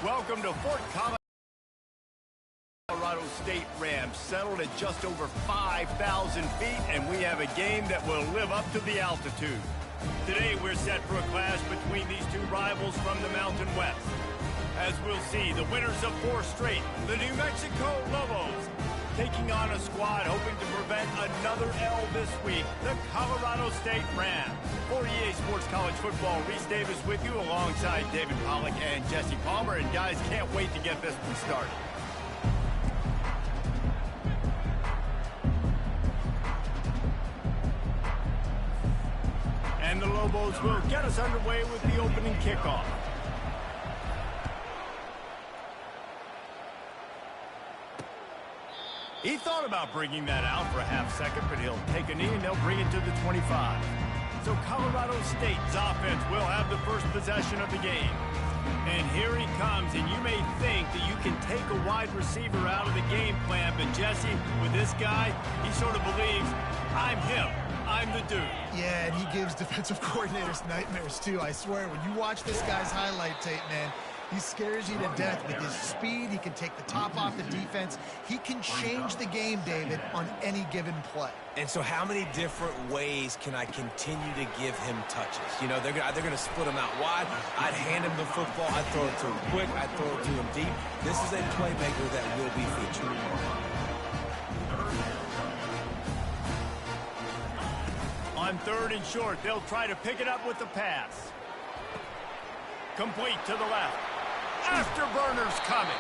Welcome to Fort Colorado State Rams, settled at just over 5,000 feet, and we have a game that will live up to the altitude. Today, we're set for a clash between these two rivals from the Mountain West. As we'll see, the winners of 4 straight, the New Mexico Lobos, taking on a squad hoping to prevent another L this week, the Colorado State Rams. For EA Sports College Football, Reese Davis with you alongside David Pollack and Jesse Palmer. And guys, can't wait to get this one started. And the Lobos will get us underway with the opening kickoff. He thought about bringing that out for a half second, but he'll take a knee and they'll bring it to the 25. So Colorado State's offense will have the first possession of the game. And here he comes, and you may think that you can take a wide receiver out of the game plan, but Jesse, with this guy, he sort of believes, I'm him. I'm the dude. Yeah, and he gives defensive coordinators nightmares, too. I swear, when you watch this guy's highlight tape, man, he scares you to death with his speed. He can take the top off the defense. He can change the game, David, on any given play. And so how many different ways can I continue to give him touches? You know, they're going to split him out wide. I'd hand him the football. I'd throw it to him quick. I'd throw it to him deep. This is a playmaker that will be featured. On 3rd and short, they'll try to pick it up with the pass. Complete to the left. Afterburners coming.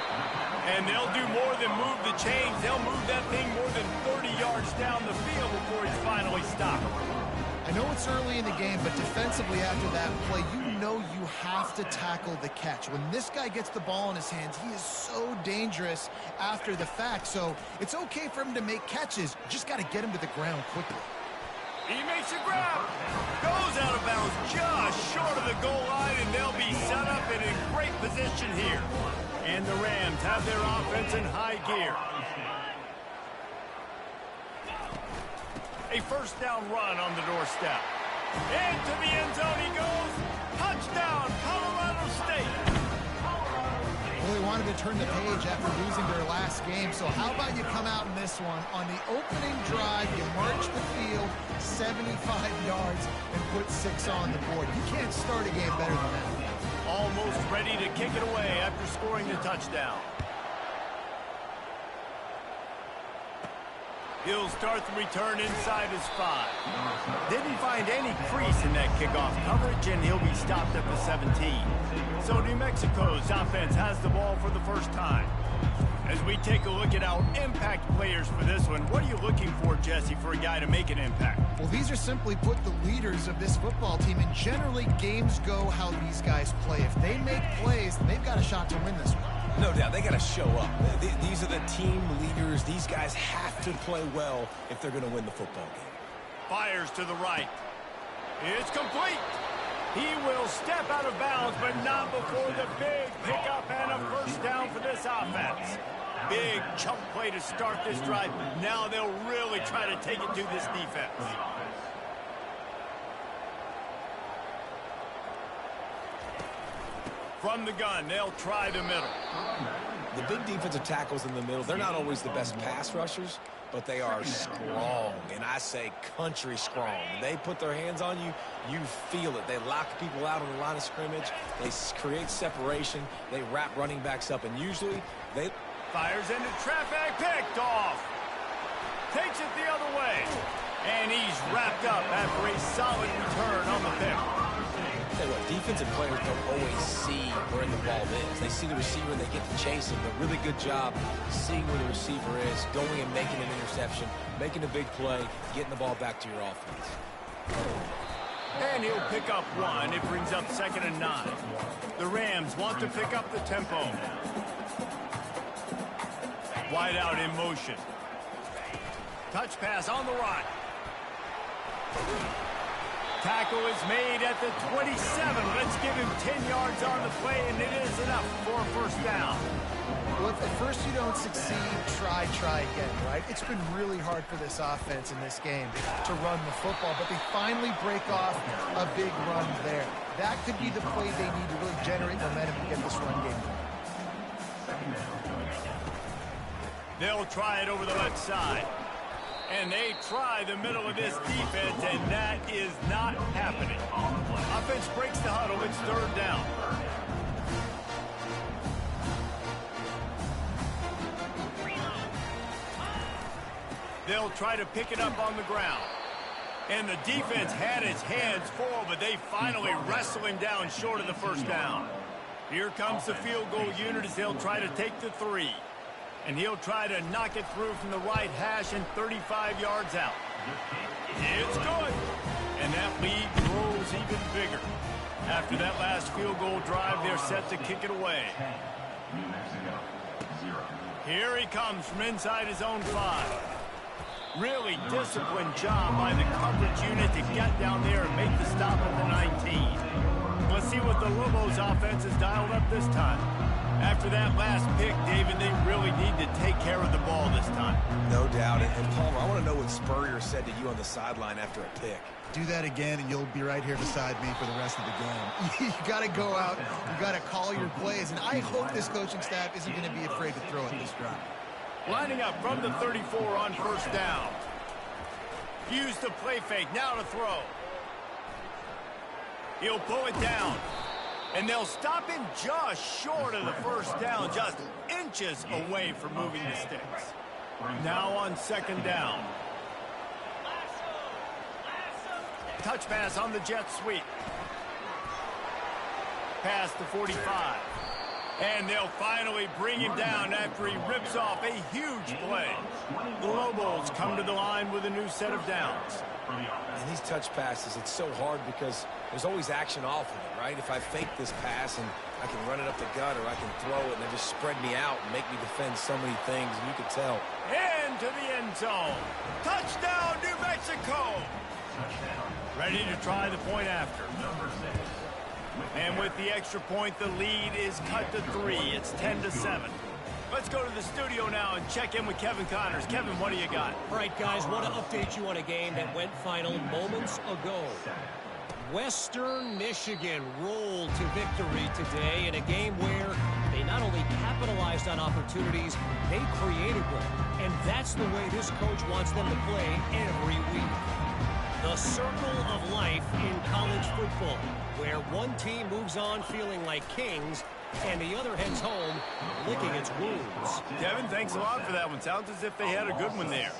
And they'll do more than move the chains. They'll move that thing more than 30 yards down the field before he's finally stopped. I know it's early in the game, but defensively after that play, you know you have to tackle the catch. When this guy gets the ball in his hands, he is so dangerous after the fact. So it's okay for him to make catches. You just got to get him to the ground quickly. He makes a grab. Goes out of bounds just short of the goal line, and they'll be set up in a great position here. And the Rams have their offense in high gear. A first down run on the doorstep. Into the end zone he goes. Touchdown, Colorado State. Well, they wanted to turn the page after losing their last game, so how about you come out in this one? On the opening drive, you march the field 75 yards and put 6 on the board. You can't start a game better than that. Almost ready to kick it away after scoring the touchdown. He'll start the return inside his 5. Didn't find any crease in that kickoff coverage, and he'll be stopped at the 17. So New Mexico's offense has the ball for the first time. As we take a look at our impact players for this one, what are you looking for, Jesse, for a guy to make an impact? Well, these are simply put the leaders of this football team, and generally games go how these guys play. If they make plays, they've got a shot to win this one. No doubt, they got to show up. These are the team leaders. These guys have to play well if they're going to win the football game. Fires to the right. It's complete. He will step out of bounds, but not before the big pickup and a first down for this offense. Big chunk play to start this drive. Now they'll really try to take it to this defense. From the gun, they'll try the middle. The big defensive tackles in the middle, they're not always the best pass rushers, but they are strong, and I say country strong. They put their hands on you, you feel it. They lock people out on the line of scrimmage. They create separation. They wrap running backs up, and usually they... Fires into traffic, picked off. Takes it the other way. And he's wrapped up after a solid return on the pick. Tell you what, defensive players don't always see where the ball is. They see the receiver and they get to chase him. A really good job seeing where the receiver is, going and making an interception, making a big play, getting the ball back to your offense. And he'll pick up 1. It brings up 2nd and 9. The Rams want to pick up the tempo. Wide out in motion. Touch pass on the right. Tackle is made at the 27. Let's give him 10 yards on the play, and it is enough for a first down. Well, if at first you don't succeed, try again, right? It's been really hard for this offense in this game to run the football, but they finally break off a big run there. That could be the play they need to really generate momentum and get this run game going. They'll try it over the left side. And they try the middle of this defense, and that is not happening. Offense breaks the huddle. It's third down. They'll try to pick it up on the ground. And the defense had his hands full, but they finally wrestle him down short of the first down. Here comes the field goal unit as they'll try to take the 3. And he'll try to knock it through from the right hash and 35 yards out. It's good. And that lead grows even bigger. After that last field goal drive, they're set to kick it away. Here he comes from inside his own 5. Really disciplined job by the coverage unit to get down there and make the stop at the 19. Let's see what the Lobos offense has dialed up this time. After that last pick, David, they really need to take care of the ball this time. No doubt. And Palmer, I want to know what Spurrier said to you on the sideline after a pick. Do that again, and you'll be right here beside me for the rest of the game. You got to go out. You got to call your plays. And I hope this coaching staff isn't going to be afraid to throw it this drive. Lining up from the 34 on first down. Use the play fake. Now to throw. He'll pull it down. And they'll stop him just short of the first down, just inches away from moving the sticks. Now on second down. Touch pass on the jet sweep. Past the 45. And they'll finally bring him down after he rips off a huge play. The Lobos come to the line with a new set of downs. And these touch passes, it's so hard because there's always action off of it, right? If I fake this pass and I can run it up the gut or I can throw it and they just spread me out and make me defend so many things, and you can tell. Into the end zone. Touchdown, New Mexico. Ready to try the point after. And with the extra point, the lead is cut to 3. It's 10-7. Let's go to the studio now and check in with Kevin Connors. Kevin, what do you got? All right, guys, want to update you on a game that went final moments ago. Western Michigan rolled to victory today in a game where they not only capitalized on opportunities, they created one. And that's the way this coach wants them to play every week. The circle of life in college football, where one team moves on feeling like kings and the other heads home licking its wounds. Kevin, thanks a lot for that one. Sounds as if they had a good one there.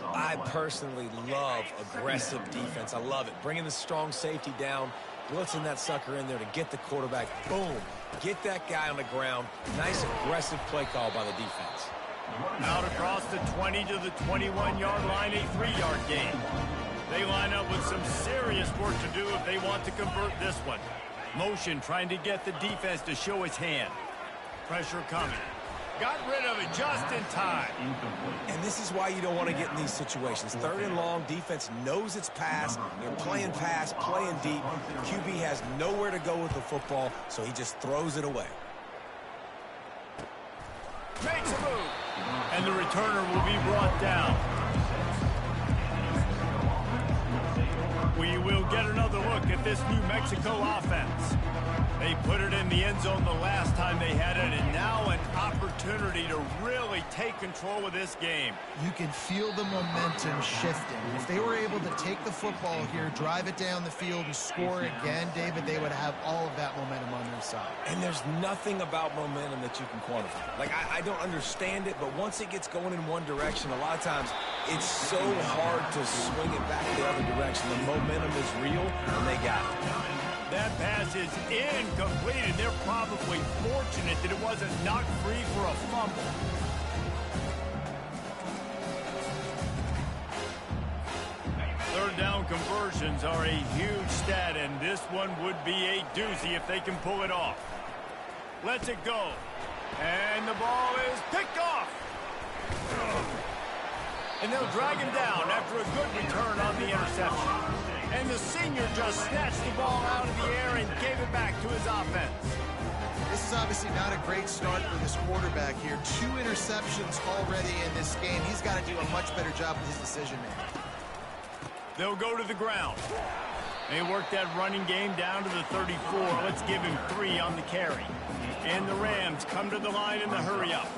I personally love aggressive defense. I love it. Bringing the strong safety down, blitzing that sucker in there to get the quarterback. Boom. Get that guy on the ground. Nice aggressive play call by the defense. Out across the 20 to the 21-yard line, a 3-yard gain. They line up with some serious work to do if they want to convert this one. Motion trying to get the defense to show its hand. Pressure coming. Got rid of it just in time. And this is why you don't want to get in these situations. Third and long, defense knows it's pass. You're playing pass, playing deep. QB has nowhere to go with the football, so he just throws it away. Makes a move. And the returner will be brought down. We will get another look at this New Mexico offense. They put it in the end zone the last time they had it, and now an opportunity to really take control of this game. You can feel the momentum shifting. If they were able to take the football here, drive it down the field, and score again, David, they would have all of that momentum on their side. And there's nothing about momentum that you can quantify. Like, I don't understand it, but once it gets going in one direction, a lot of times it's so hard to swing it back the other direction. The momentum is real, and they got it. That pass is incomplete, and they're probably fortunate that it wasn't knocked free for a fumble. Third down conversions are a huge stat, and this one would be a doozy if they can pull it off. Lets it go. And the ball is picked off. And they'll drag him down after a good return on the interception. And the senior just snatched the ball out of the air and gave it back to his offense. This is obviously not a great start for this quarterback here. 2 interceptions already in this game. He's got to do a much better job with his decision-making. They'll go to the ground. They work that running game down to the 34. Let's give him 3 on the carry. And the Rams come to the line in the hurry-up.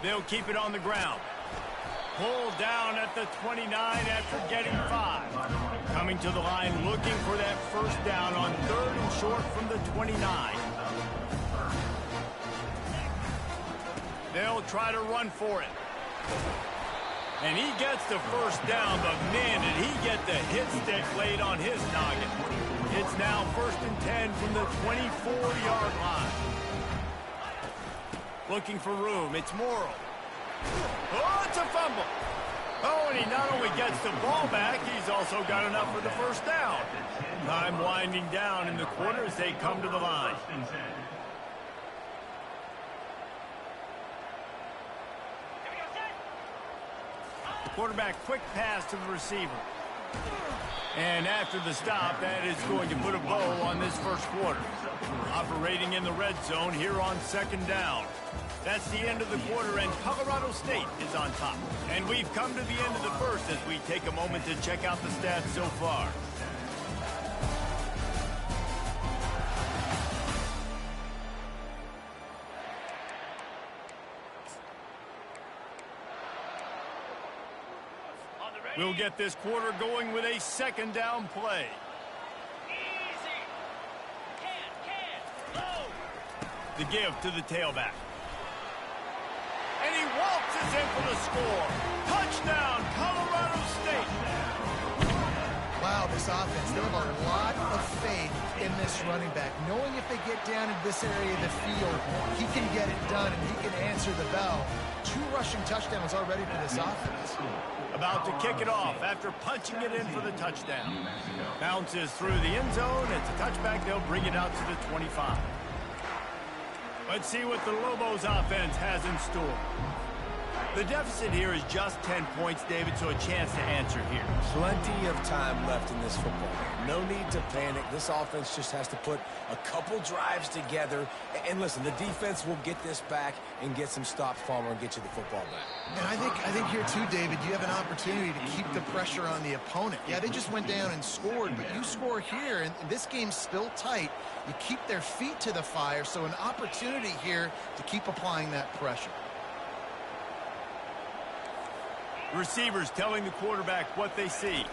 They'll keep it on the ground. Pulled down at the 29 after getting 5. Coming to the line looking for that first down on 3rd and short from the 29. They'll try to run for it. And he gets the first down, but man, did he get the hit stick laid on his noggin. It's now 1st and 10 from the 24-yard line. Looking for room. It's Morrow. Oh, it's a fumble. Oh, and he not only gets the ball back, he's also got enough for the first down. Time winding down in the quarter as they come to the line. Quarterback, quick pass to the receiver. And after the stop, that is going to put a bow on this first quarter. Operating in the red zone here on 2nd down. That's the end of the quarter, and Colorado State is on top. And we've come to the end of the first as we take a moment to check out the stats so far. We'll get this quarter going with a 2nd down play. The give to the tailback. And he waltzes in for the score. Touchdown, Colorado State. Wow, this offense, they have a lot of faith in this running back. Knowing if they get down in this area of the field, he can get it done and he can answer the bell. 2 rushing touchdowns already for this offense. About to kick it off after punching it in for the touchdown. Bounces through the end zone. It's a touchback. They'll bring it out to the 25. Let's see what the Lobos offense has in store. The deficit here is just 10 points, David, so a chance to answer here. Plenty of time left in this football game. No need to panic. This offense just has to put a couple drives together. And listen, the defense will get this back and get some stops, Palmer, and get you the football back. And I think here too, David, you have an opportunity to keep the pressure on the opponent. Yeah, they just went down and scored, but you score here, and this game's still tight. You keep their feet to the fire, so an opportunity here to keep applying that pressure. Receivers telling the quarterback what they see.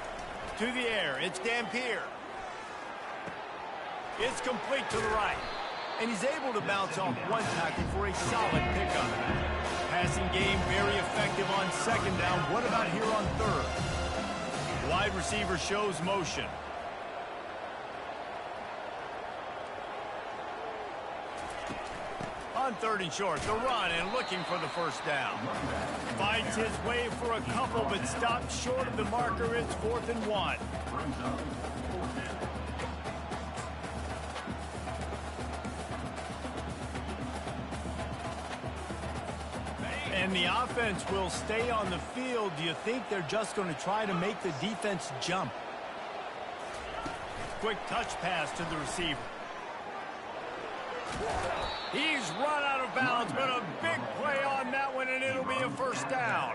To the air, it's Dampier. It's complete to the right. And he's able to bounce off one tackle for a solid pickup. Passing game very effective on 2nd down. What about here on 3rd? Wide receiver shows motion. On 3rd and short, the run and looking for the first down. Fights his way for a couple, but stopped short of the marker. It's 4th and 1. And the offense will stay on the field. Do you think they're just going to try to make the defense jump? Quick touch pass to the receiver. He's run out of bounds, but a big play on that one, and it'll be a first down.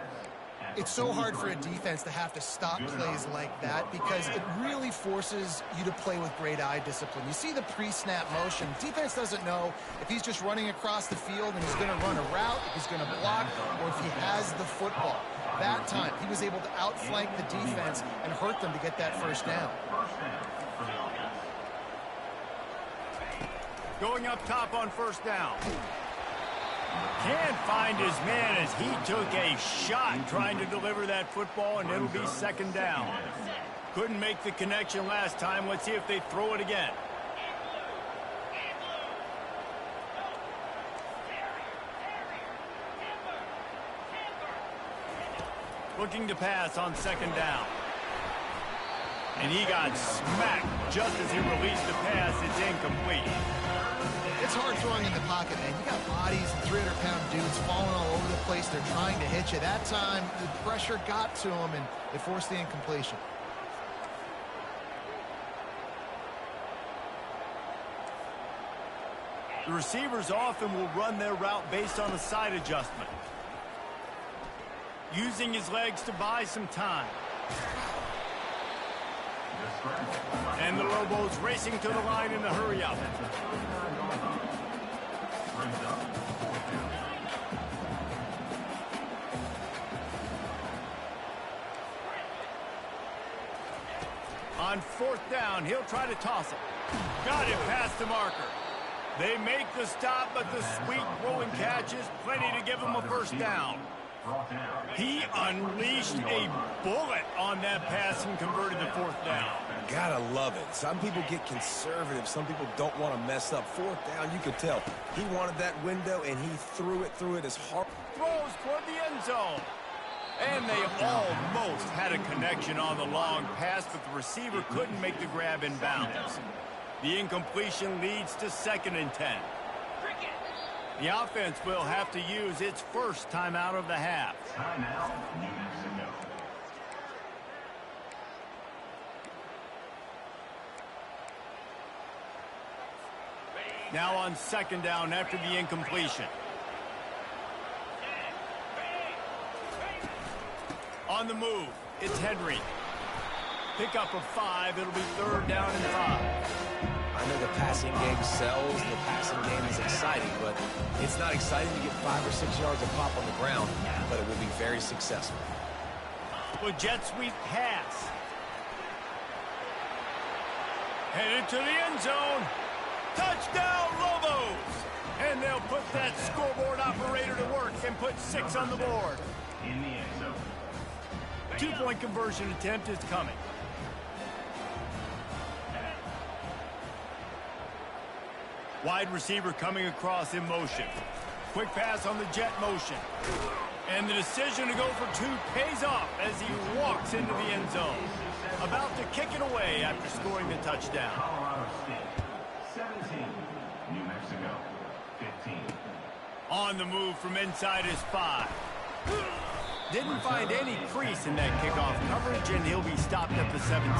It's so hard for a defense to have to stop plays like that because it really forces you to play with great eye discipline. You see the pre-snap motion. Defense doesn't know if he's just running across the field and he's going to run a route, if he's going to block, or if he has the football. That time, he was able to outflank the defense and hurt them to get that first down. Going up top on first down. Can't find his man as he took a shot trying to deliver that football, and it'll be 2nd down. Couldn't make the connection last time. Let's see if they throw it again. Looking to pass on 2nd down. And he got smacked just as he released the pass. It's incomplete. It's hard throwing in the pocket, man. You got bodies and 300-pound dudes falling all over the place. They're trying to hit you. That time, the pressure got to him, and it forced the incompletion. The receivers often will run their route based on a side adjustment. using his legs to buy some time. And the Lobos racing to the line in the hurry-up. On 4th down, he'll try to toss it. Got it past the marker. They make the stop, but the sweet throwing catch is plenty to give him a first down. He unleashed a bullet on that pass and converted the 4th down. Gotta love it. Some people get conservative. Some people don't want to mess up. 4th down, you could tell. He wanted that window, and he threw it as hard. Throws toward the end zone. And they almost had a connection on the long pass, but the receiver couldn't make the grab in bounds. The incompletion leads to 2nd and 10. The offense will have to use its first timeout of the half. Timeout, New Mexico. Now on 2nd down after the incompletion. On the move, it's Henry. Pick up of 5, it'll be 3rd down and 5. I know the passing game sells, the passing game is exciting, but it's not exciting to get 5 or 6 yards of pop on the ground, but it will be very successful. A jet sweep pass. Headed to the end zone. Touchdown, Lobos! And they'll put that scoreboard operator to work and put 6 on the board. In the end zone. 2-point conversion attempt is coming. Wide receiver coming across in motion. Quick pass on the jet motion. And the decision to go for 2 pays off as he walks into the end zone. About to kick it away after scoring the touchdown. Colorado State, 17. New Mexico, 15. On the move from inside his 5. Didn't find any crease in that kickoff coverage, and he'll be stopped at the 17.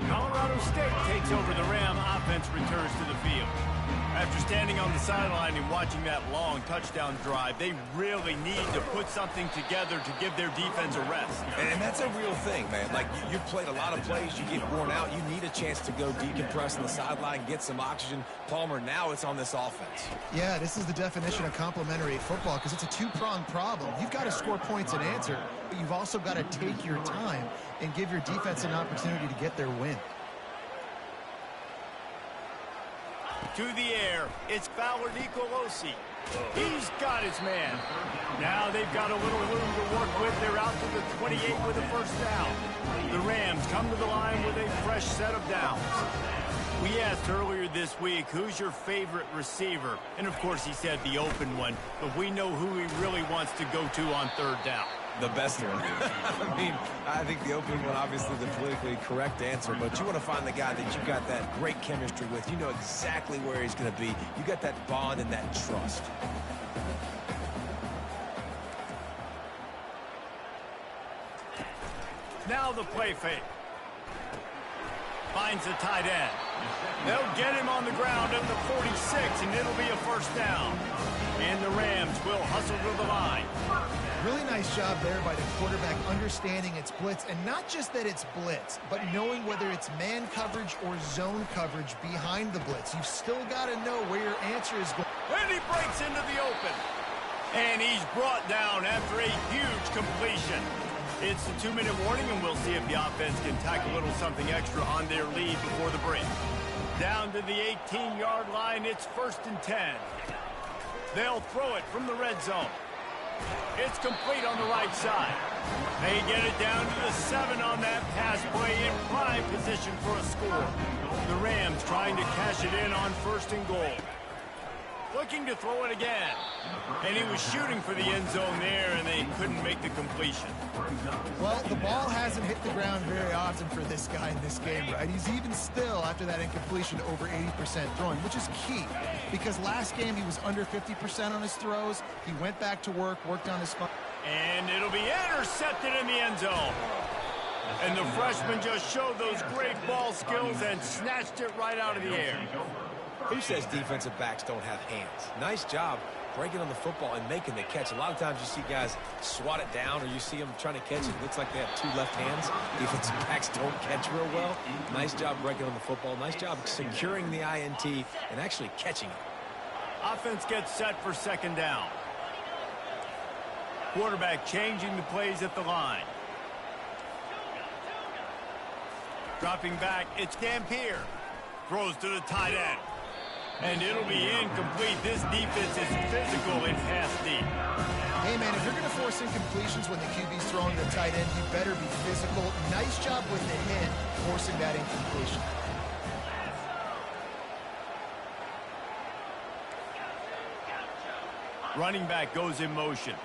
Colorado State takes over. The Ram offense returns to the field. After standing on the sideline and watching that long touchdown drive, they really need to put something together to give their defense a rest. And that's a real thing, man. Like, you've played a lot of plays, you get worn out, you need a chance to go decompress on the sideline, get some oxygen. Palmer, now it's on this offense. Yeah, this is the definition of complementary football because it's a two-pronged problem. You've got to score points and answer, but you've also got to take your time and give your defense an opportunity to get their win. To the air, it's Fowler Nicolosi. He's got his man. Now they've got a little room to work with. They're out to the 28 with a first down. The Rams come to the line with a fresh set of downs. We asked earlier this week, who's your favorite receiver? And, of course, he said the open one. But we know who he really wants to go to on 3rd down. The best one. I mean, I think the opening one, obviously the politically correct answer, but you want to find the guy that you got that great chemistry with. You know exactly where he's going to be. You got that bond and that trust. Now the play fake. Finds the tight end. They'll get him on the ground at the 46, and it'll be a first down. And the Rams will hustle to the line. Really nice job there by the quarterback understanding it's blitz, and not just that it's blitz, but knowing whether it's man coverage or zone coverage behind the blitz. You've still got to know where your answer is going. And he breaks into the open. And he's brought down after a huge completion. It's the 2-minute warning, and we'll see if the offense can tack a little something extra on their lead before the break. Down to the 18-yard line, it's 1st and 10. They'll throw it from the red zone. It's complete on the right side. They get it down to the 7 on that pass play in prime position for a score. The Rams trying to cash it in on 1st and goal. Looking to throw it again. And he was shooting for the end zone there, and they couldn't make the completion. Well, the ball hasn't hit the ground very often for this guy in this game, right? He's even still, after that incompletion, over 80% throwing, which is key. Because last game, he was under 50% on his throws. He went back to work, worked on his... And it'll be intercepted in the end zone. And the freshman just showed those great ball skills and snatched it right out of the air. Who says defensive backs don't have hands? Nice job. breaking on the football and making the catch. A lot of times you see guys swat it down, or you see them trying to catch it. It looks like they have two left hands. Defensive backs don't catch real well. Nice job breaking on the football. Nice job securing the INT and actually catching it. Offense gets set for second down. Quarterback changing the plays at the line. Dropping back, it's Dampier. Throws to the tight end. And it'll be incomplete. This defense is physical and pass deep. Hey, man, if you're going to force incompletions when the QB's throwing to the tight end, you better be physical. Nice job with the hit, forcing that incompletion. Running back goes in motion.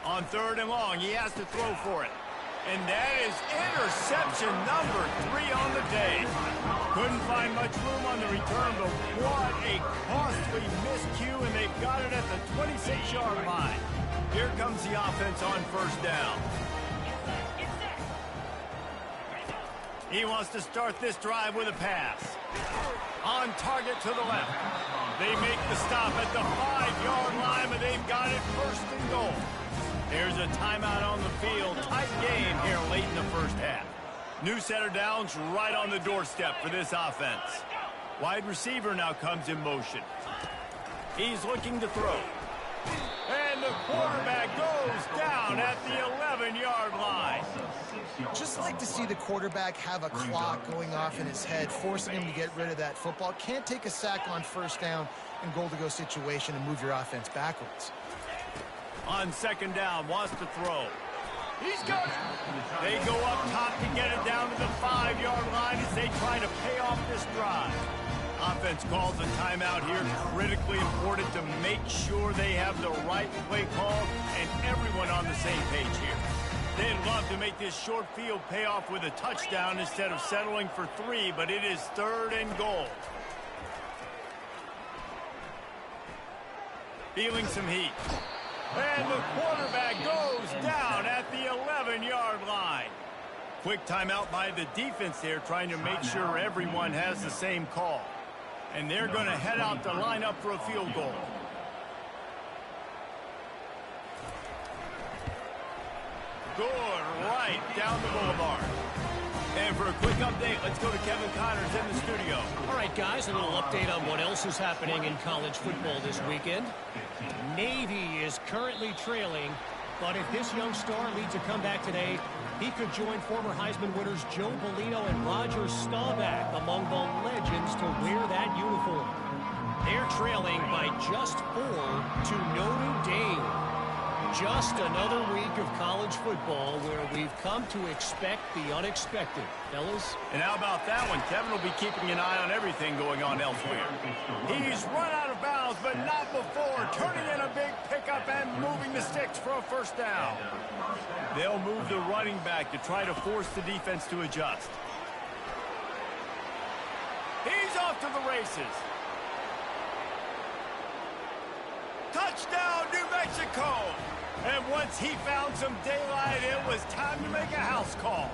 On third and long, he has to throw for it. And that is interception number 3 on the day. Couldn't find much room on the return, but what a costly miscue, and they've got it at the 26-yard line. Here comes the offense on first down. He wants to start this drive with a pass. On target to the left. They make the stop at the 5-yard line, but they've got it first and goal. There's a timeout on the field. Tight game here late in the first half. New set of downs right on the doorstep for this offense. Wide receiver now comes in motion. He's looking to throw. And the quarterback goes down at the 11-yard line. Just like to see the quarterback have a clock going off in his head, forcing him to get rid of that football. Can't take a sack on first down and goal-to-go situation and move your offense backwards. On second down, wants to throw. He's got it. They go up top to get it down to the 5-yard line as they try to pay off this drive. Offense calls a timeout here. Critically important to make sure they have the right play call and everyone on the same page here. They'd love to make this short field pay off with a touchdown instead of settling for 3, but it is third and goal. Feeling some heat. And the quarterback goes down at the 11-yard line. Quick timeout by the defense there, trying to make sure everyone has the same call. And they're going to head out to line up for a field goal. Good right down the boulevard. And for a quick update, let's go to Kevin Connors in the studio. All right, guys, a little update on what else is happening in college football this weekend. Navy is currently trailing, but if this young star leads a comeback today, he could join former Heisman winners Joe Bellino and Roger Staubach among the legends to wear that uniform. They're trailing by just 4 to Notre Dame. Just another week of college football where we've come to expect the unexpected. Fellas? And how about that one? Kevin will be keeping an eye on everything going on elsewhere. He's run out of bounds, but not before. Turning in a big pickup and moving the sticks for a first down. They'll move the running back to try to force the defense to adjust. He's off to the races. Touchdown, New Mexico! And once he found some daylight, it was time to make a house call.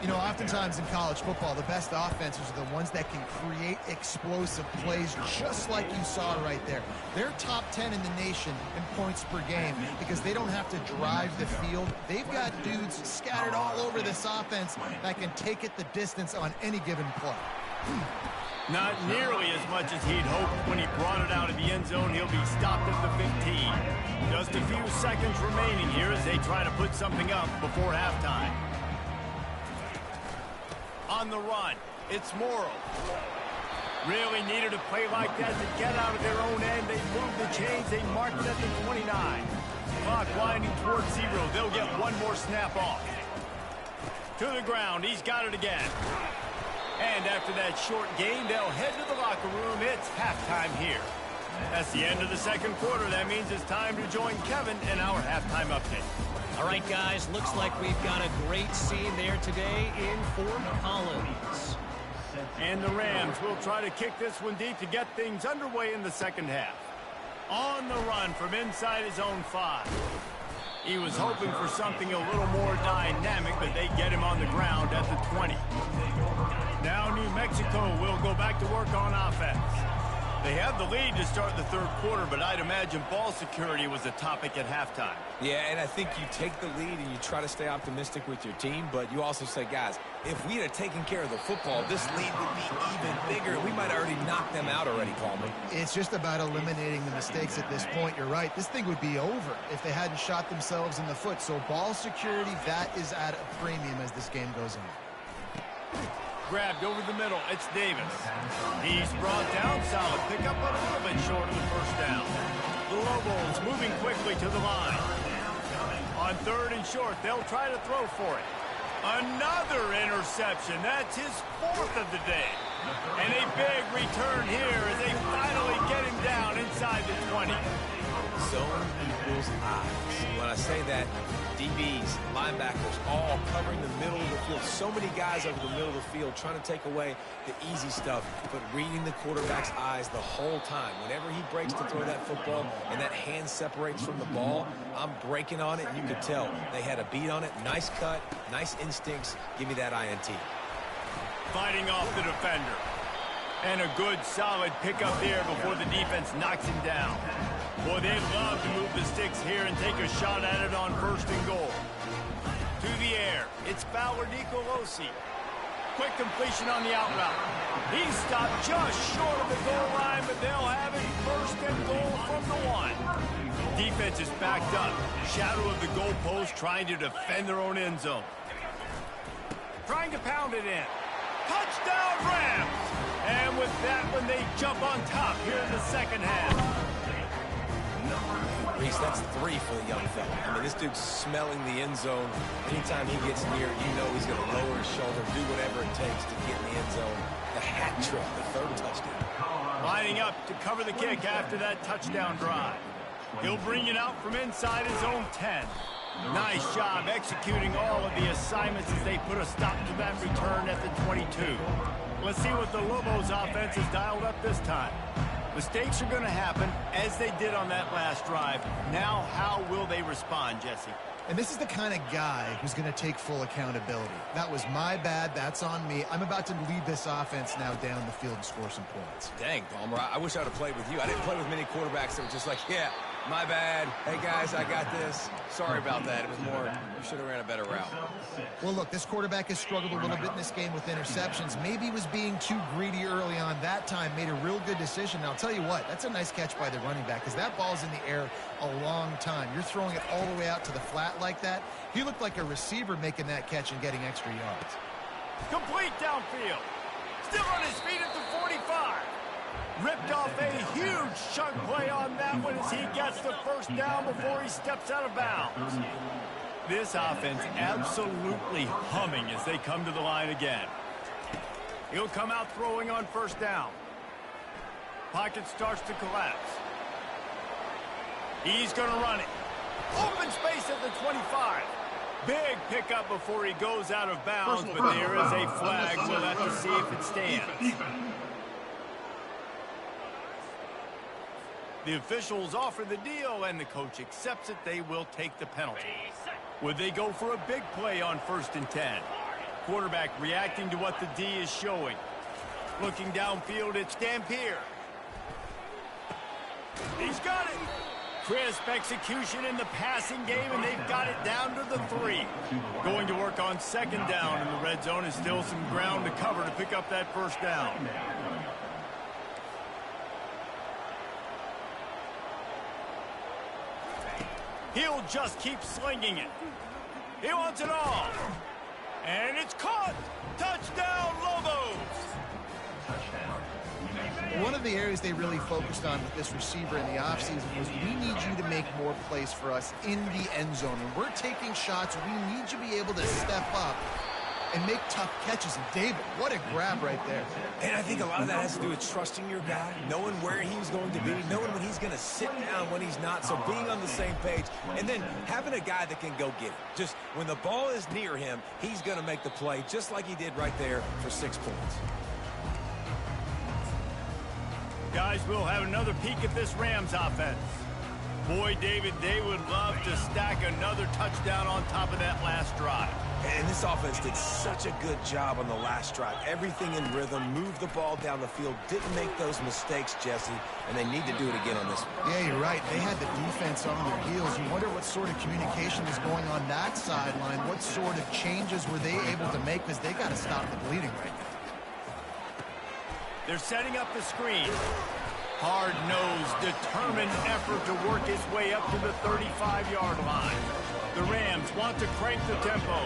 You know, oftentimes in college football, the best offenses are the ones that can create explosive plays, just like you saw right there. They're top 10 in the nation in points per game because they don't have to drive the field. They've got dudes scattered all over this offense that can take it the distance on any given play. Not nearly as much as he'd hoped when he brought it out of the end zone. He'll be stopped at the 15. Just a few seconds remaining here as they try to put something up before halftime. On the run, it's Morrow. Really needed a play like that to get out of their own end. They moved the chains. They marked it at the 29. Clock winding towards 0. They'll get one more snap off. To the ground. He's got it again. And after that short game, they'll head to the locker room. It's halftime here. That's the end of the second quarter. That means it's time to join Kevin in our halftime update. All right, guys, looks like we've got a great scene there today in Fort Collins. And the Rams will try to kick this one deep to get things underway in the second half. On the run from inside his own 5. He was hoping for something a little more dynamic, but they get him on the ground at the 20. Now New Mexico will go back to work on offense. They have the lead to start the third quarter, but I'd imagine ball security was a topic at halftime. Yeah, and I think you take the lead and you try to stay optimistic with your team, but you also say, guys, if we had taken care of the football, this lead would be even bigger. We might have already knocked them out already, Palmer. It's just about eliminating the mistakes at this point. You're right. This thing would be over if they hadn't shot themselves in the foot. So ball security, that is at a premium as this game goes on. Grabbed over the middle. It's Davis. He's brought down. Solid pickup, but a little bit short of the first down. The Lobos moving quickly to the line. On third and short, they'll try to throw for it. Another interception. That's his fourth of the day. And a big return here as they finally get him down inside the 20. Zone equals eyes. When I say that, DBs, linebackers, all covering the middle of the field. So many guys over the middle of the field trying to take away the easy stuff, but reading the quarterback's eyes the whole time. Whenever he breaks to throw that football and that hand separates from the ball, I'm breaking on it, and you could tell they had a beat on it. Nice cut, nice instincts. Give me that INT. Fighting off the defender. And a good, solid pickup there before the defense knocks him down. Boy, they'd love to move the sticks here and take a shot at it on first and goal. To the air, it's Fowler Nicolosi. Quick completion on the out route. He stopped just short of the goal line, but they'll have it first and goal from the one. Defense is backed up. Shadow of the goalpost trying to defend their own end zone. Trying to pound it in. Touchdown Rams! And with that one, they jump on top here in the second half. Reese, that's 3 for the young fella. I mean, this dude's smelling the end zone. Anytime he gets near it, you know he's going to lower his shoulder, do whatever it takes to get in the end zone. The hat trick, the third touchdown. Lining up to cover the kick after that touchdown drive. He'll bring it out from inside his own 10. Nice job executing all of the assignments as they put a stop to that return at the 22. Let's see what the Lobos offense has dialed up this time. Mistakes are going to happen as they did on that last drive. Now, how will they respond, Jesse? And this is the kind of guy who's going to take full accountability. That was my bad. That's on me. I'm about to lead this offense now down the field and score some points. Dang, Palmer, I wish I would have played with you. I didn't play with many quarterbacks that were just like, yeah, my bad. Hey, guys, I got this. Sorry about that. It was more, you should have ran a better route. Well, look, this quarterback has struggled a little bit in this game with interceptions. Maybe he was being too greedy early on. That time made a real good decision. Now, I'll tell you what, that's a nice catch by the running back because that ball's in the air a long time. You're throwing it all the way out to the flat like that. He looked like a receiver making that catch and getting extra yards. Complete downfield. Still on his feet at the 45. Ripped off a huge chunk play on that one as he gets the first down before he steps out of bounds. This offense absolutely humming as they come to the line again. He'll come out throwing on first down. Pocket starts to collapse. He's going to run it. Open space at the 25. Big pickup before he goes out of bounds, but there is a flag. We'll have to see if it stands. The officials offer the deal, and the coach accepts it. They will take the penalty. Would they go for a big play on 1st and 10? Quarterback reacting to what the D is showing. Looking downfield, it's Dampier. He's got it. Crisp execution in the passing game, and they've got it down to the 3. Going to work on 2nd down in the red zone is still some ground to cover to pick up that first down. He'll just keep slinging it. He wants it all. And it's caught. Touchdown, Lobos. One of the areas they really focused on with this receiver in the offseason was we need you to make more plays for us in the end zone. When we're taking shots, we need you to be able to step up and make tough catches. And David, what a grab right there. And I think a lot of that has to do with trusting your guy, knowing where he's going to be, knowing when he's going to sit down, when he's not, so being on the same page, and then having a guy that can go get it. Just when the ball is near him, he's going to make the play, just like he did right there for 6 points. Guys, we'll have another peek at this Rams offense. Boy, David, they would love to stack another touchdown on top of that last drive. And this offense did such a good job on the last drive. Everything in rhythm, moved the ball down the field, didn't make those mistakes, Jesse, and they need to do it again on this one. Yeah, you're right. They had the defense on their heels. You wonder what sort of communication is going on that sideline. What sort of changes were they able to make, because they got to stop the bleeding right now. They're setting up the screen. Hard-nosed, determined effort to work his way up to the 35-yard line. The Rams want to crank the tempo.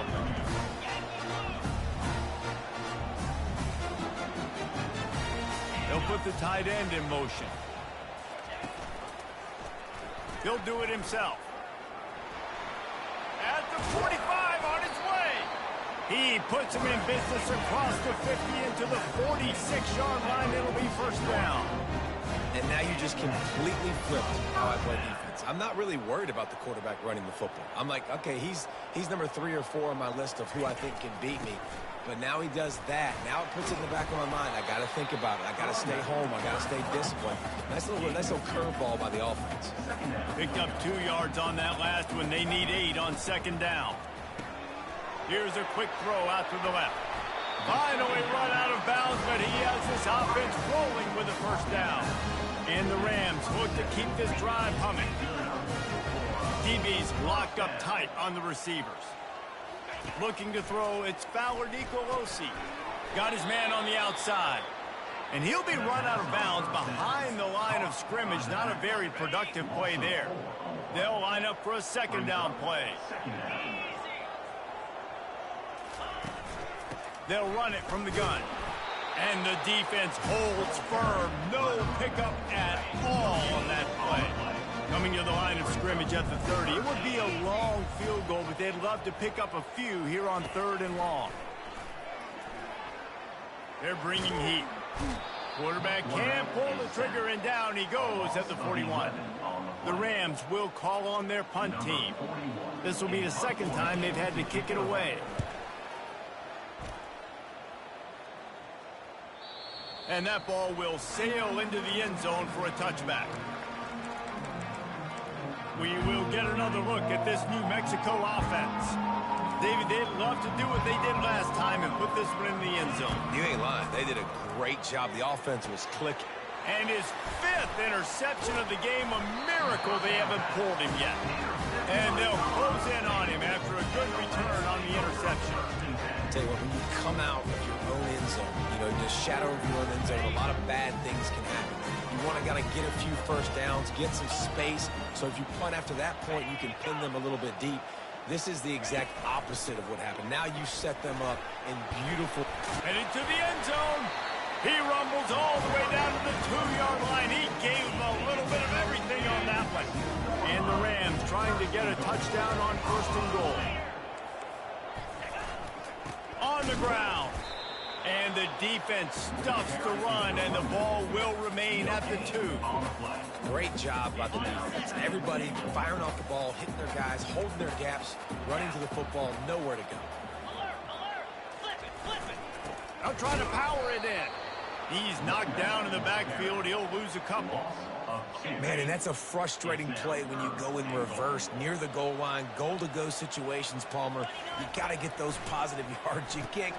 They'll put the tight end in motion. He'll do it himself. At the 45, on his way. He puts him in business across the 50 into the 46-yard line. It'll be first down. And now you just completely flipped how I play defense. I'm not really worried about the quarterback running the football. I'm like, okay, he's number 3 or 4 on my list of who I think can beat me. But now he does that. Now it puts it in the back of my mind. I got to think about it. I got to stay home. I got to stay disciplined. Nice little curveball by the offense. Picked up 2 yards on that last one. They need 8 on second down. Here's a quick throw out to the left. Finally run out of bounds, but he has this offense rolling with a first down. And the Rams look to keep this drive humming. DB's locked up tight on the receivers. Looking to throw, it's Fowler Nicolosi. Got his man on the outside. And he'll be run out of bounds behind the line of scrimmage. Not a very productive play there. They'll line up for a second down play. They'll run it from the gun. And the defense holds firm. No pickup at all on that play. Coming to the line of scrimmage at the 30. It would be a long field goal, but they'd love to pick up a few here on 3rd and long. They're bringing heat. Quarterback can pull the trigger, and down he goes at the 41. The Rams will call on their punt team. This will be the second time they've had to kick it away. And that ball will sail into the end zone for a touchback. We will get another look at this New Mexico offense. David, they'd love to do what they did last time and put this one in the end zone. You ain't lying. They did a great job. The offense was clicking. And his 5th interception of the game, a miracle they haven't pulled him yet. And they'll close in on him after a good return on the interception. I'll tell you what, when you come out of your own end zone, just shadow of your own end zone, a lot of bad things can happen. You want to get a few first downs, get some space, so if you punt after that point, you can pin them a little bit deep. This is the exact opposite of what happened. Now you set them up in beautiful... Headed to the end zone. He rumbles all the way down to the 2-yard line. He gave him a little bit of everything on that one. And the Rams trying to get a touchdown on 1st and goal. On the ground. And the defense stuffs the run, and the ball will remain at the 2. Great job by the defense. Everybody firing off the ball, hitting their guys, holding their gaps, running to the football, nowhere to go. I'll try to power it in. He's knocked down in the backfield. He'll lose a couple. Man, and that's a frustrating play when you go in reverse near the goal line, goal-to-go situations, Palmer. You got to get those positive yards. You can't...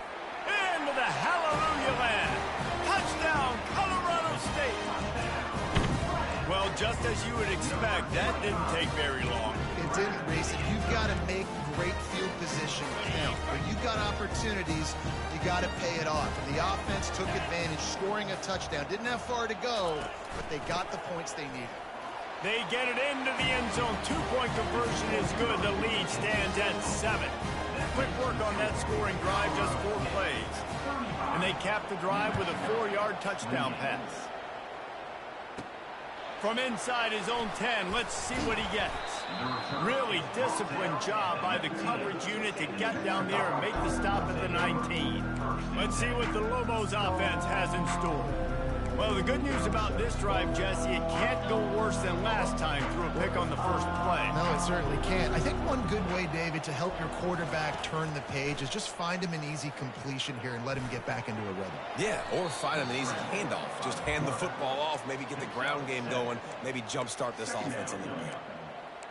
Into the hallelujah land. Touchdown, Colorado State. Well, just as you would expect, that didn't take very long. It didn't, Reese. You've got to make great field position count. When you've got opportunities, you got to pay it off. And the offense took advantage, scoring a touchdown. Didn't have far to go, but they got the points they needed. They get it into the end zone. 2-point conversion is good. The lead stands at 7. Quick work on that scoring drive, just 4 plays. And they cap the drive with a 4-yard touchdown pass. From inside his own 10, let's see what he gets. Really disciplined job by the coverage unit to get down there and make the stop at the 19. Let's see what the Lobos offense has in store. Well, the good news about this drive, Jesse, it can't go worse than last time through a pick on the first play. No, it certainly can't. I think one good way, David, to help your quarterback turn the page is just find him an easy completion here and let him get back into a rhythm. Yeah, or find him an easy handoff. Just hand the football off, maybe get the ground game going, maybe jumpstart this offense a little bit.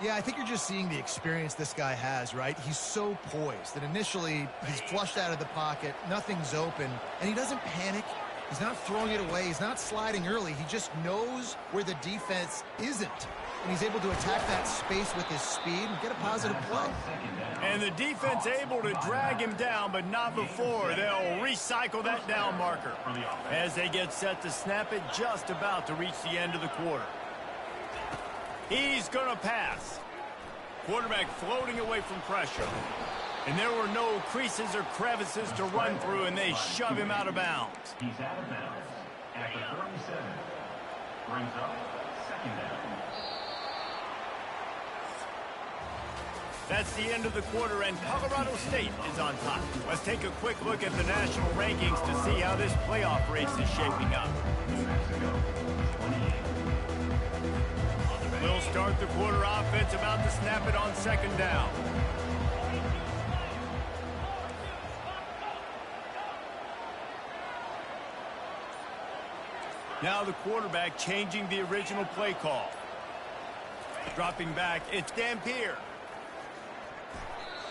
Yeah, I think you're just seeing the experience this guy has, right? He's so poised that initially he's flushed out of the pocket, nothing's open, and he doesn't panic. He's not throwing it away. He's not sliding early. He just knows where the defense isn't. And he's able to attack that space with his speed and get a positive play. And the defense able to drag him down, but not before. They'll recycle that down marker as they get set to snap it, just about to reach the end of the quarter. He's going to pass. Quarterback floating away from pressure. And there were no creases or crevices to run through, and they shove him out of bounds. He's out of bounds at the 37. Brings up second down. That's the end of the quarter, and Colorado State is on top. Let's take a quick look at the national rankings to see how this playoff race is shaping up. New Mexico, 28. We'll start the quarter offense, about to snap it on second down. Now the quarterback changing the original play call. Dropping back, it's Dampier.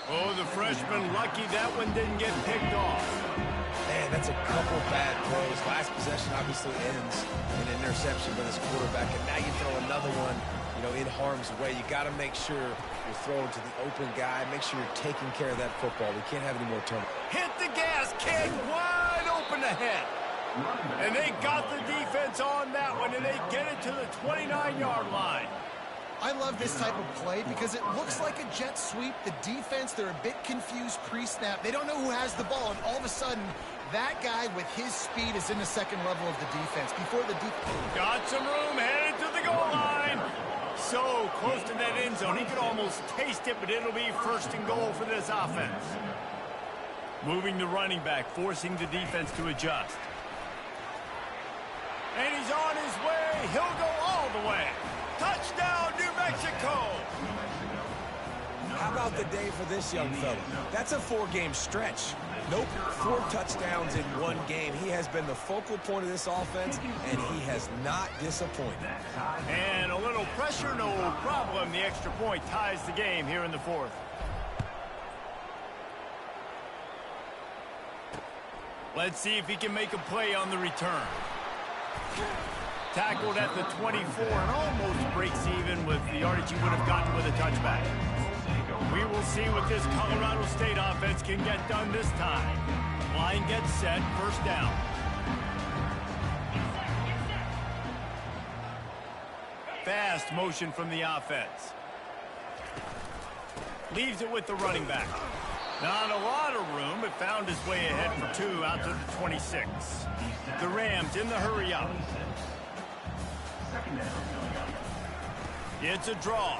Oh, the freshman lucky that one didn't get picked off. Man, that's a couple bad throws. Last possession obviously ends in an interception by this quarterback, and now you throw another one, in harm's way. You got to make sure you're throwing to the open guy. Make sure you're taking care of that football. We can't have any more turnovers. Hit the gas, kid, wide open ahead. And they got the defense on that one, and they get it to the 29-yard line. I love this type of play because it looks like a jet sweep. The defense, they're a bit confused pre-snap. They don't know who has the ball, and all of a sudden, that guy with his speed is in the second level of the defense. Before the defense got some room, headed to the goal line. So close to that end zone, he could almost taste it, but it'll be first and goal for this offense. Moving the running back, forcing the defense to adjust. And he's on his way. He'll go all the way. Touchdown, New Mexico! How about the day for this young fella? That's a 4-game stretch. Nope, 4 touchdowns in 1 game. He has been the focal point of this offense, and he has not disappointed. And a little pressure, no problem. The extra point ties the game here in the fourth. Let's see if he can make a play on the return. Tackled at the 24 and almost breaks even with the yardage he would have gotten with a touchback. We will see what this Colorado State offense can get done this time. Line gets set, first down. Fast motion from the offense. Leaves it with the running back. Not a lot of room, but found his way ahead for 2 out to the 26. The Rams in the hurry up. It's a draw.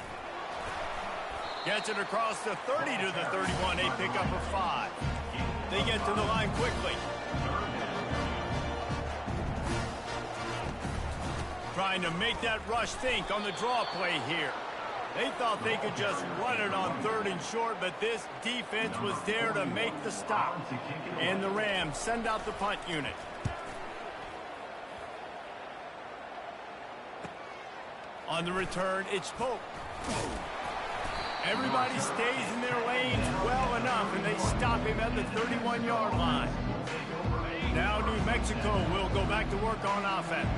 Gets it across the 30 to the 31. They pick up a 5. They get to the line quickly. Trying to make that rush think on the draw play here. They thought they could just run it on 3rd and short, but this defense was there to make the stop. And the Rams send out the punt unit. On the return, it's Pope. Everybody stays in their lanes well enough, and they stop him at the 31-yard line. Now New Mexico will go back to work on offense.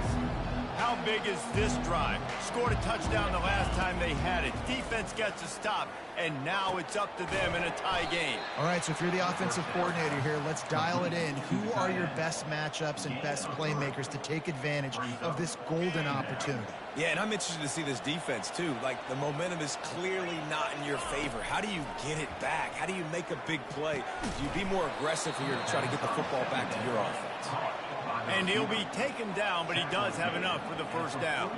How big is this drive? Scored a touchdown the last time they had it. Defense gets a stop, and now it's up to them in a tie game. All right, so if you're the offensive coordinator here, let's dial it in. Who are your best matchups and best playmakers to take advantage of this golden opportunity? Yeah, and I'm interested to see this defense, too. Like, the momentum is clearly not in your favor. How do you get it back? How do you make a big play? Do you be more aggressive here to try to get the football back to your offense? And he'll be taken down, but he does have enough for the first down.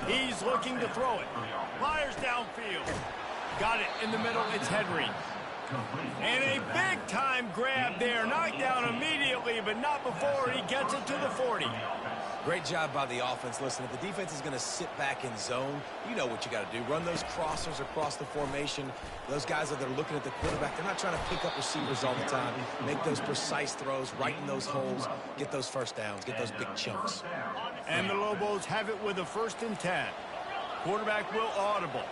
He's looking to throw it. Fires downfield. Got it in the middle. It's Henry. And a big-time grab there. Knocked down immediately, but not before he gets it to the 40. Great job by the offense. Listen, if the defense is going to sit back in zone, you know what you got to do. Run those crossers across the formation. Those guys that are looking at the quarterback, they're not trying to pick up receivers all the time. Make those precise throws, right in those holes, get those first downs, get those big chunks. And the Lobos have it with a 1st and 10. Quarterback will audible.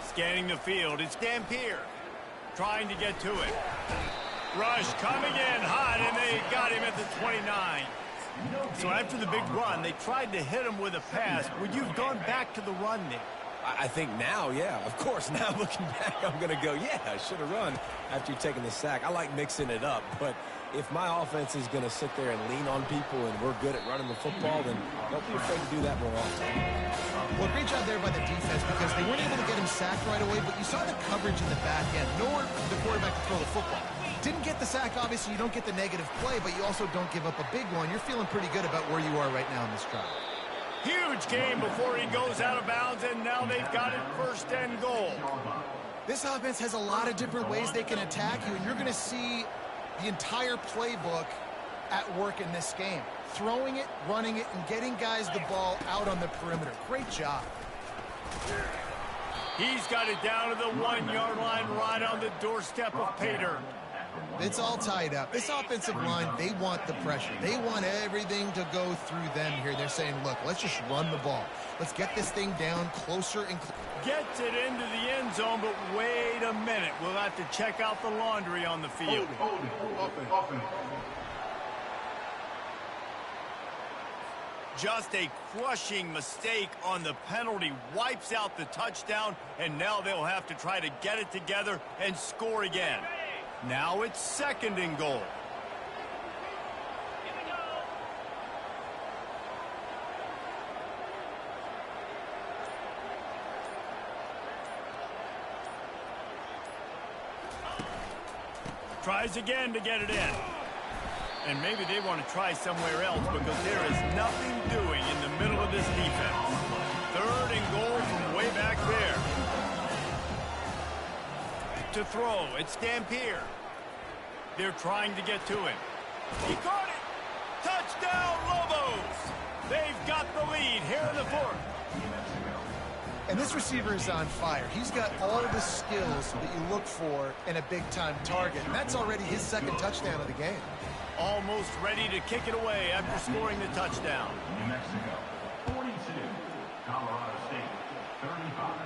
Scanning the field, it's Dampier trying to get to it. Rush coming in hot, and they got him at the 29. So after the big run, they tried to hit him with a pass. Would you have gone back to the run there? I think now, yeah. Of course, now looking back, I'm going to go, yeah, I should have run after taking the sack. I like mixing it up, but if my offense is going to sit there and lean on people and we're good at running the football, then don't be afraid to do that more often. Well, great job there by the defense because they weren't able to get him sacked right away, but you saw the coverage in the back end. Nowhere for the quarterback to throw the football. Didn't get the sack, obviously. You don't get the negative play, but you also don't give up a big one. You're feeling pretty good about where you are right now in this drive. Huge game before he goes out of bounds, and now they've got it 1st and goal. This offense has a lot of different ways they can attack you, and you're going to see the entire playbook at work in this game. Throwing it, running it, and getting guys the ball out on the perimeter. Great job. He's got it down to the 1-yard line right on the doorstep of Pater. It's all tied up. This offensive line, they want the pressure. They want everything to go through them here. They're saying, look, let's just run the ball. Let's get this thing down closer and closer. Gets it into the end zone, but wait a minute. We'll have to check out the laundry on the field. Just a crushing mistake on the penalty. Wipes out the touchdown, and now they'll have to try to get it together and score again. Now it's 2nd and goal. Tries again to get it in. And maybe they want to try somewhere else because there is nothing doing in the middle of this defense. 3rd and goal from way back there. To throw, it's Dampier. They're trying to get to him. He caught it! Touchdown, Lobos! They've got the lead here in the 4th. And this receiver is on fire. He's got all the skills that you look for in a big-time target. And that's already his 2nd touchdown of the game. Almost ready to kick it away after scoring the touchdown. New Mexico, 42. Colorado State, 35.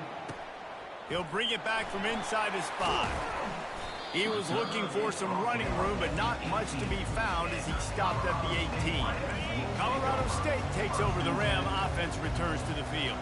He'll bring it back from inside his 5. He was looking for some running room, but not much to be found as he stopped at the 18. Colorado State takes over the Ram. Offense returns to the field.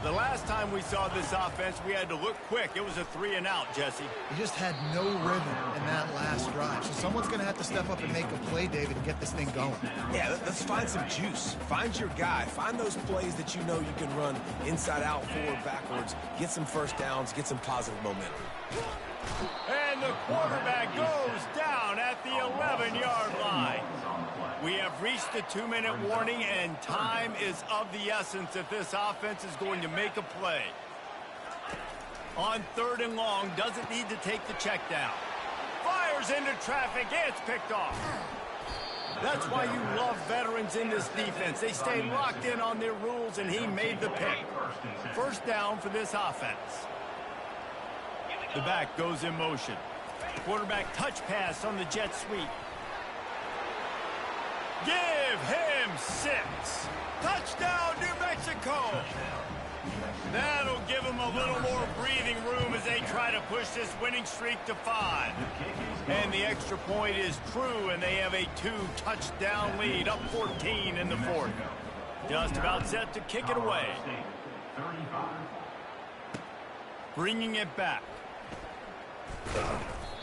The last time we saw this offense, we had to look quick. It was a 3-and-out, Jesse. He just had no rhythm in that last drive. So someone's going to have to step up and make a play, David, and get this thing going. Yeah, let's find some juice. Find your guy. Find those plays that you know you can run inside out, forward, backwards. Get some first downs. Get some positive momentum. And the quarterback goes down at the 11-yard line. We have reached the 2-minute warning, and time is of the essence if this offense is going to make a play. On 3rd and long, doesn't need to take the check down. Fires into traffic, it's picked off. That's why you love veterans in this defense. They stay locked in on their rules, and he made the pick. 1st down for this offense. The back goes in motion. Quarterback touch pass on the jet sweep. Give him 6. Touchdown, New Mexico. That'll give them a little more breathing room as they try to push this winning streak to 5. And the extra point is true, and they have a 2-touchdown lead, up 14 in the 4th. Just about set to kick it away. Bringing it back.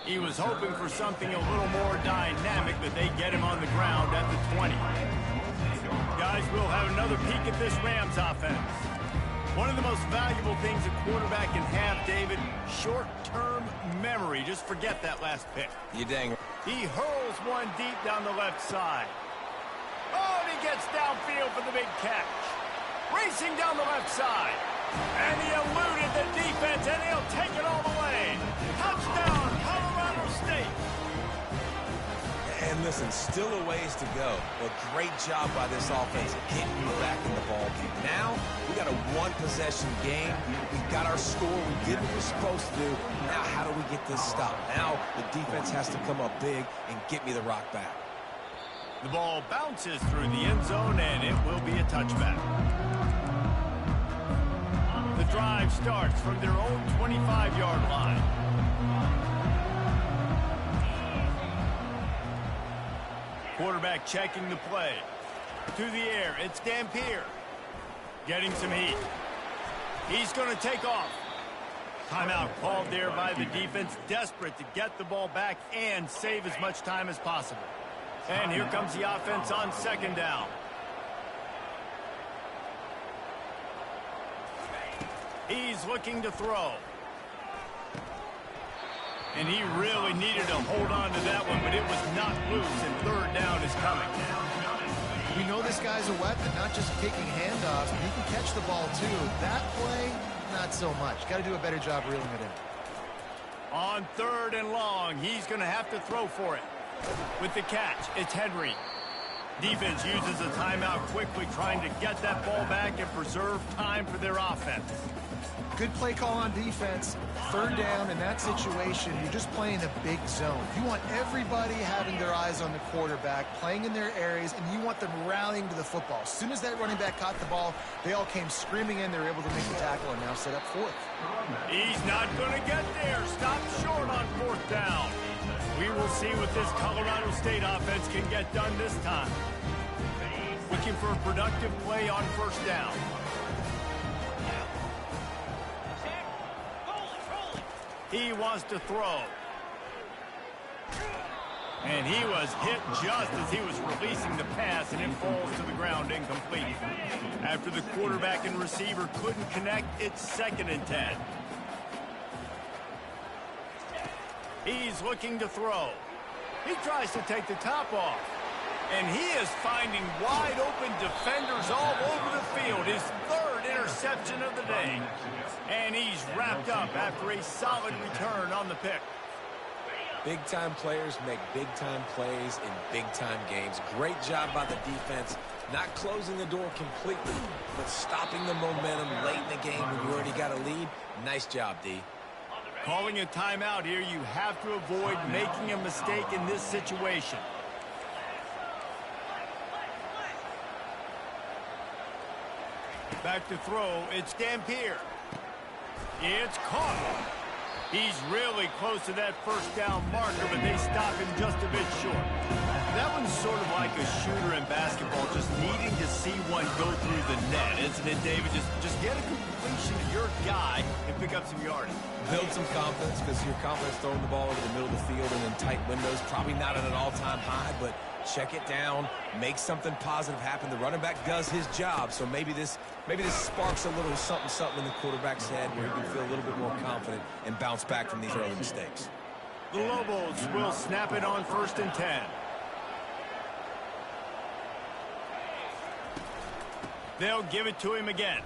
He was hoping for something a little more dynamic, but they get him on the ground at the 20. Guys, we'll have another peek at this Rams offense. One of the most valuable things a quarterback can have, David, short-term memory. Just forget that last pick. You dang. He hurls one deep down the left side. Oh, and he gets downfield for the big catch. Racing down the left side. And he eluded the defense, and he'll take it all the way. Touchdown, Colorado State. And listen, still a ways to go, but great job by this offense getting you back in the ballgame. Now, we got a 1-possession game. We got our score. We did what we're supposed to do. Now, how do we get this stopped? Now, the defense has to come up big and get me the rock back. The ball bounces through the end zone, and it will be a touchback. drive starts from their own 25-yard line. Quarterback checking the play. To the air, it's Dampier. Getting some heat. He's going to take off. Timeout called there by the defense, desperate to get the ball back and save as much time as possible. And here comes the offense on second down. He's looking to throw. And he really needed to hold on to that one, but it was not loose, and third down is coming. We know this guy's a weapon, not just kicking handoffs, but he can catch the ball too. That play, not so much. Got to do a better job reeling it in. On third and long, he's going to have to throw for it. With the catch, it's Henry. Defense uses a timeout quickly, trying to get that ball back and preserve time for their offense. Good play call on defense. Third down in that situation, you're just playing a big zone. You want everybody having their eyes on the quarterback, playing in their areas, and you want them rallying to the football. As soon as that running back caught the ball, they all came screaming in. They were able to make the tackle and now set up fourth. He's not going to get there. Stop short on fourth down. We will see what this Colorado State offense can get done this time. Looking for a productive play on first down. He wants to throw. And he was hit just as he was releasing the pass, and it falls to the ground incomplete. After the quarterback and receiver couldn't connect, it's 2nd and 10. He's looking to throw. He tries to take the top off. And he is finding wide open defenders all over the field. His 3rd interception of the day. And he's wrapped up after a solid return on the pick. Big-time players make big-time plays in big-time games. Great job by the defense, not closing the door completely, but stopping the momentum late in the game when you already got a lead. Nice job, D. Calling a timeout here, you have to avoid making a mistake in this situation. Back to throw, it's Dampier. It's caught. He's really close to that first down marker, but they stop him just a bit short. That one's sort of like a shooter in basketball, just needing to see one go through the net, isn't it, David? Just get a completion to your guy and pick up some yardage. Build some confidence, because your confidence throwing the ball over the middle of the field and in tight windows, probably not at an all-time high, but check it down, make something positive happen. The running back does his job, so maybe this sparks a little something in the quarterback's head where he can feel a little bit more confident and bounce back from these early mistakes. The Lobos will snap it on 1st and 10. They'll give it to him again.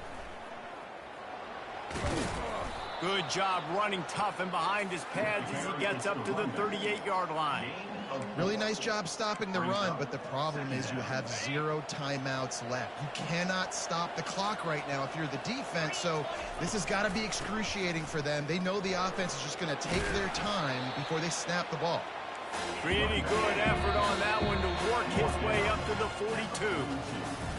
Good job running tough and behind his pads as he gets up to the 38-yard line. Really nice job stopping the run, but the problem is you have 0 timeouts left. You cannot stop the clock right now if you're the defense, so this has got to be excruciating for them. They know the offense is just going to take their time before they snap the ball. Pretty good effort on that one to work his way up to the 42.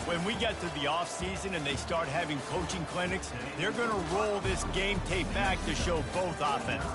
When we get to the offseason and they start having coaching clinics, they're going to roll this game tape back to show both offenses.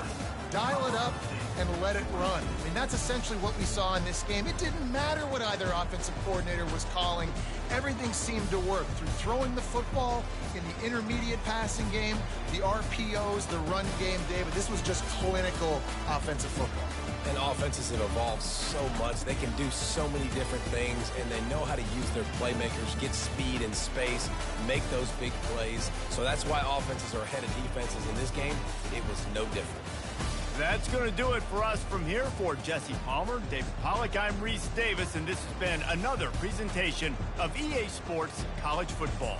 Dial it up and let it run. I mean, that's essentially what we saw in this game. It didn't matter what either offensive coordinator was calling. Everything seemed to work through throwing the football in the intermediate passing game, the RPOs, the run game, David. This was just clinical offensive football. And offenses have evolved so much. They can do so many different things, and they know how to use their playmakers, get speed and space, make those big plays. So that's why offenses are ahead of defenses in this game. It was no different. That's going to do it for us from here. For Jesse Palmer, David Pollack, I'm Reese Davis, and this has been another presentation of EA Sports College Football.